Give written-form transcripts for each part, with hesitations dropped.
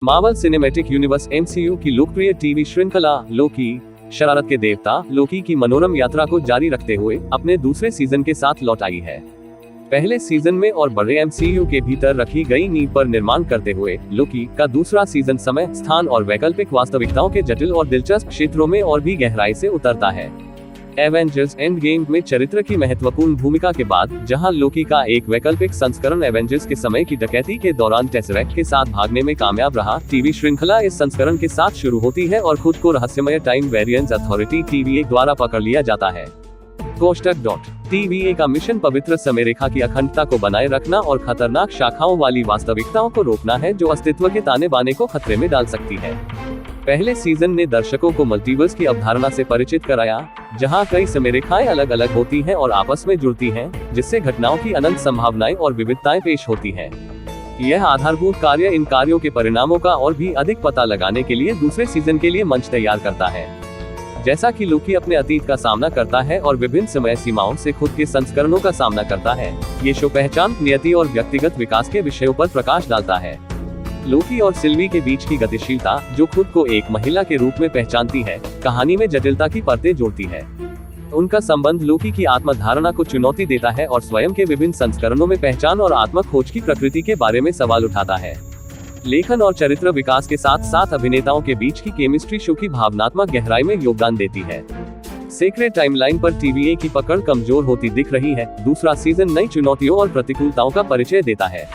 Marvel cinematic universe (MCU) की लोकप्रिय TV श्रृंखला लोकी, शरारत के देवता लोकी की मनोरम यात्रा को जारी रखते हुए अपने दूसरे सीजन के साथ लौट आई है। पहले सीजन में और बड़े MCU के भीतर रखी गई नींव पर निर्माण करते हुए लोकी का दूसरा सीजन समय, स्थान और वैकल्पिक वास्तविकताओं के जटिल और दिलचस्प क्षेत्रों में और भी गहराई से उतरता है। एवेंजर्स एंड गेम में चरित्र की महत्वपूर्ण भूमिका के बाद, जहां लोकी का एक वैकल्पिक संस्करण एवेंजर्स के समय की डकैती के दौरान टेसरेक्ट के साथ भागने में कामयाब रहा, टीवी श्रृंखला इस संस्करण के साथ शुरू होती है और खुद को रहस्यमय टाइम वेरिएंस अथॉरिटी TVA द्वारा पकड़ लिया जाता है। TVA का मिशन पवित्र समय रेखा की अखंडता को बनाए रखना और खतरनाक शाखाओं वाली वास्तविकताओं को रोकना है जो अस्तित्व के ताने बाने को खतरे में डाल सकती है। पहले सीजन ने दर्शकों को मल्टीवर्स की अवधारणा से परिचित कराया, जहां कई समय रेखाएं अलग अलग होती हैं और आपस में जुड़ती हैं, जिससे घटनाओं की अनंत संभावनाएं और विविधताएं पेश होती हैं। यह आधारभूत कार्य इन कार्यों के परिणामों का और भी अधिक पता लगाने के लिए दूसरे सीजन के लिए मंच तैयार करता है। जैसा कि लोकी अपने अतीत का सामना करता है और विभिन्न समय सीमाओं से खुद के संस्करणों का सामना करता है, ये शो पहचान, नियति और व्यक्तिगत विकास के विषयों पर प्रकाश डालता है। लोकी और सिल्वी के बीच की गतिशीलता, जो खुद को एक महिला के रूप में पहचानती है, कहानी में जटिलता की परतें जोड़ती है। उनका संबंध लोकी की आत्मधारणा को चुनौती देता है और स्वयं के विभिन्न संस्करणों में पहचान और आत्म खोज की प्रकृति के बारे में सवाल उठाता है। लेखन और चरित्र विकास के साथ साथ अभिनेताओं के बीच की केमिस्ट्री शो की भावनात्मक गहराई में योगदान देती है। सीक्रेट टाइमलाइन पर TVA की पकड़ कमजोर होती दिख रही है। दूसरा सीजन नई चुनौतियों और प्रतिकूलताओं का परिचय देता है।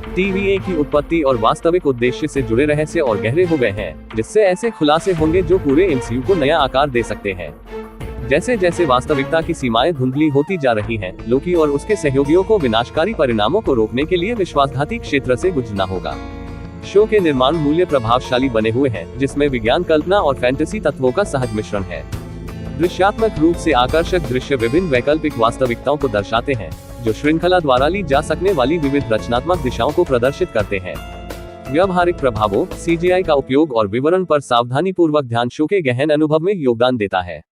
TVA की उत्पत्ति और वास्तविक उद्देश्य से जुड़े रहस्य और गहरे हो गए हैं, जिससे ऐसे खुलासे होंगे जो पूरे MCU को नया आकार दे सकते हैं। जैसे जैसे वास्तविकता की सीमाएं धुंधली होती जा रही हैं, लोकी और उसके सहयोगियों को विनाशकारी परिणामों को रोकने के लिए विश्वासघाती क्षेत्र से गुजरना होगा। शो के निर्माण मूल्य प्रभावशाली बने हुए हैं, जिसमें विज्ञान, कल्पना और फैंटेसी तत्वों का सहज मिश्रण है। दृश्यात्मक रूप से आकर्षक दृश्य विभिन्न वैकल्पिक वास्तविकताओं को दर्शाते हैं, जो श्रृंखला द्वारा ली जा सकने वाली विविध रचनात्मक दिशाओं को प्रदर्शित करते हैं। व्यावहारिक प्रभावों, CGI का उपयोग और विवरण पर सावधानीपूर्वक ध्यान शो के गहन अनुभव में योगदान देता है।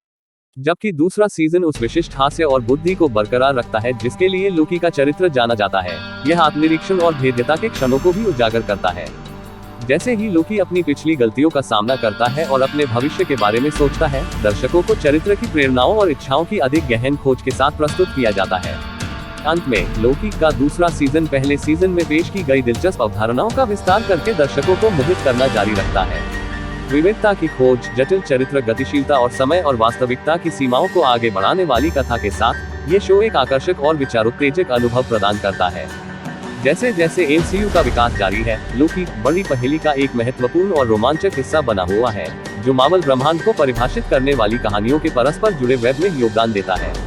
जबकि दूसरा सीजन उस विशिष्ट हास्य और बुद्धि को बरकरार रखता है जिसके लिए लोकी का चरित्र जाना जाता है। यह आत्मनिरीक्षण और भेद्यता के क्षणों को भी उजागर करता है। जैसे ही लोकी अपनी पिछली गलतियों का सामना करता है और अपने भविष्य के बारे में सोचता है, दर्शकों को चरित्र की प्रेरणाओं और इच्छाओं की अधिक गहन खोज के साथ प्रस्तुत किया जाता है। अंत में लोकी का दूसरा सीजन पहले सीजन में पेश की गई दिलचस्प अवधारणाओं का विस्तार करके दर्शकों को मोहित करना जारी रखता है। विविधता की खोज, जटिल चरित्र, गतिशीलता और समय और वास्तविकता की सीमाओं को आगे बढ़ाने वाली कथा के साथ ये शो एक आकर्षक और विचारोत्तेजक अनुभव प्रदान करता है। जैसे जैसे MCU का विकास जारी है, लोकी बड़ी पहेली का एक महत्वपूर्ण और रोमांचक हिस्सा बना हुआ है, जो मार्वल ब्रह्मांड को परिभाषित करने वाली कहानियों के परस्पर जुड़े वेब में योगदान देता है।